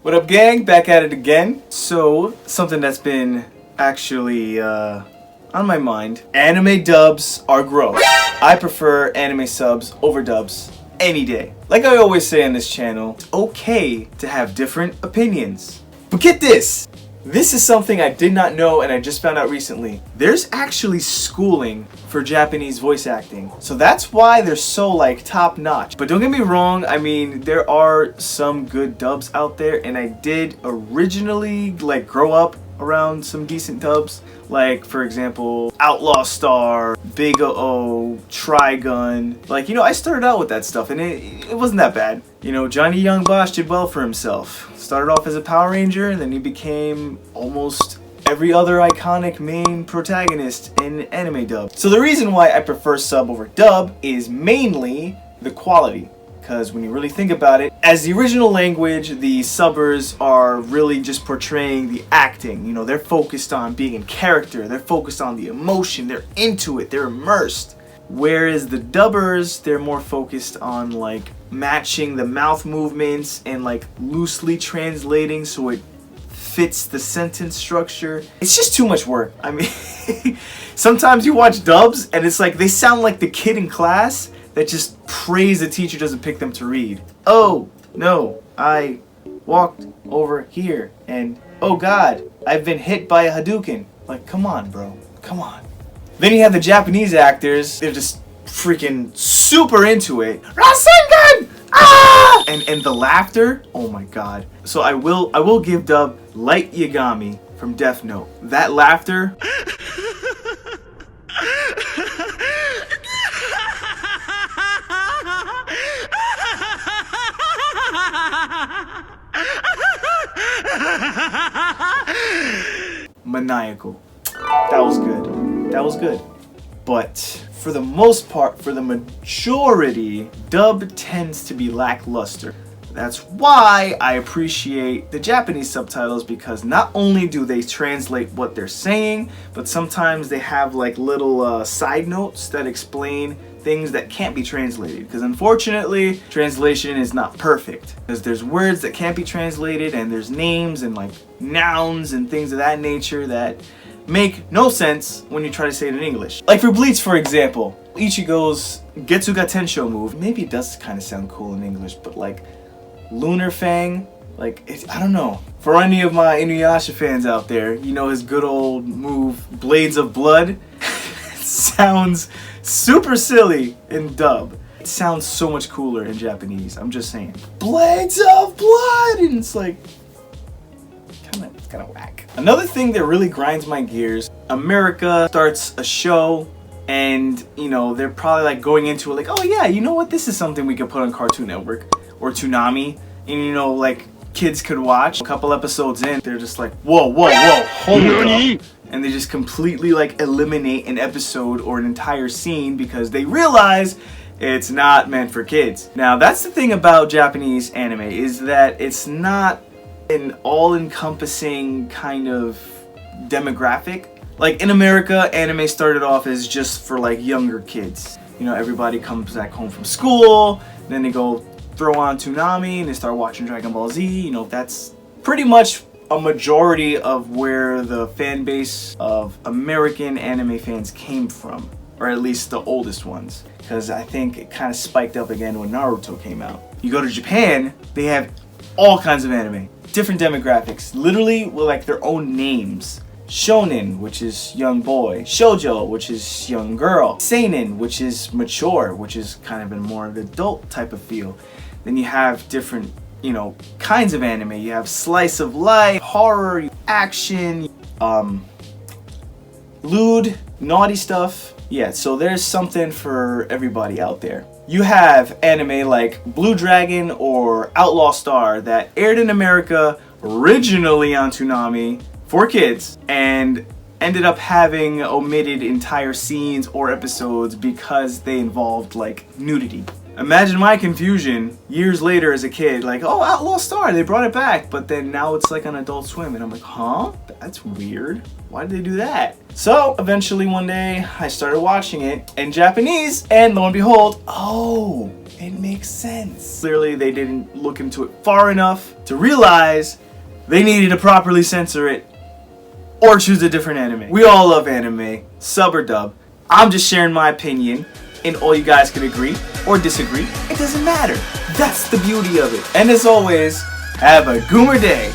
What up, gang? Back at it again. So, something that's been actually on my mind. Anime dubs are gross. I prefer anime subs over dubs any day. Like I always say on this channel, it's okay to have different opinions. But get this! This is something I did not know and I just found out recently. There's actually schooling for Japanese voice acting. So that's why they're so like top notch. But don't get me wrong, I mean there are some good dubs out there and I did originally like grow up around some decent dubs. Like for example, Outlaw Star, Big O, Trigun. Like, you know, I started out with that stuff and it wasn't that bad. You know, Johnny Young Bosch did well for himself. Started off as a Power Ranger and then he became almost every other iconic main protagonist in anime dub. So the reason why I prefer sub over dub is mainly the quality. Because when you really think about it, as the original language, the subbers are really just portraying the acting. You know, they're focused on being in character, they're focused on the emotion, they're into it, they're immersed. Whereas the dubbers, they're more focused on like matching the mouth movements and like loosely translating so it fits the sentence structure. It's just too much work. I mean, sometimes you watch dubs and it's like they sound like the kid in class that just prays the teacher doesn't pick them to read. Oh, no, I walked over here and oh God, I've been hit by a Hadouken. Like, come on, bro, come on. Then you have the Japanese actors, they're just freaking super into it. Rasengan! Ah! And the laughter, oh my God. So I will give dub Light Yagami from Death Note. That laughter. Maniacal. That was good. That was good. But for the most part, for the majority, dub tends to be lackluster. That's why I appreciate the Japanese subtitles, because not only do they translate what they're saying, but sometimes they have like little side notes that explain things that can't be translated. Because unfortunately, translation is not perfect. Because there's words that can't be translated and there's names and like nouns and things of that nature that make no sense when you try to say it in English. Like for Bleach, for example, Ichigo's Getsuga Tensho move, maybe it does kind of sound cool in English, but like Lunar Fang, like, I don't know. For any of my Inuyasha fans out there, you know his good old move, Blades of Blood. It sounds super silly in dub. It sounds so much cooler in Japanese, I'm just saying. Blades of Blood! And it's like, it's kind of whack. Another thing that really grinds my gears, America starts a show and, you know, they're probably like going into it like, oh yeah, you know what, this is something we could put on Cartoon Network or Toonami, and you know, like kids could watch. A couple episodes in, they're just like, whoa, hold up. And they just completely like eliminate an episode or an entire scene because they realize it's not meant for kids. Now that's the thing about Japanese anime, is that it's not an all-encompassing kind of demographic. Like in America, anime started off as just for like younger kids. You know, everybody comes back home from school, then they go throw on Toonami and they start watching Dragon Ball Z. You know, that's pretty much a majority of where the fan base of American anime fans came from, or at least the oldest ones, because I think it kind of spiked up again when Naruto came out. You go to Japan, they have all kinds of anime, different demographics, literally with like their own names. Shonen, which is young boy. Shoujo, which is young girl. Seinen, which is mature, which is kind of a more of an adult type of feel. Then you have different, you know, kinds of anime. You have slice of life, horror, action, lewd, naughty stuff. Yeah, so there's something for everybody out there. You have anime like Blue Dragon or Outlaw Star that aired in America originally on Toonami for kids and ended up having omitted entire scenes or episodes because they involved like nudity. Imagine my confusion years later as a kid, like, oh, Outlaw Star, they brought it back, but then now it's like on Adult Swim, and I'm like, huh? That's weird. Why did they do that? So eventually one day I started watching it in Japanese, and lo and behold, oh, It makes sense. Clearly, they didn't look into it far enough to realize they needed to properly censor it or choose a different anime. We all love anime, sub or dub. I'm just sharing my opinion, and all you guys can agree or disagree. It doesn't matter. That's the beauty of it. And as always, have a Goomer day.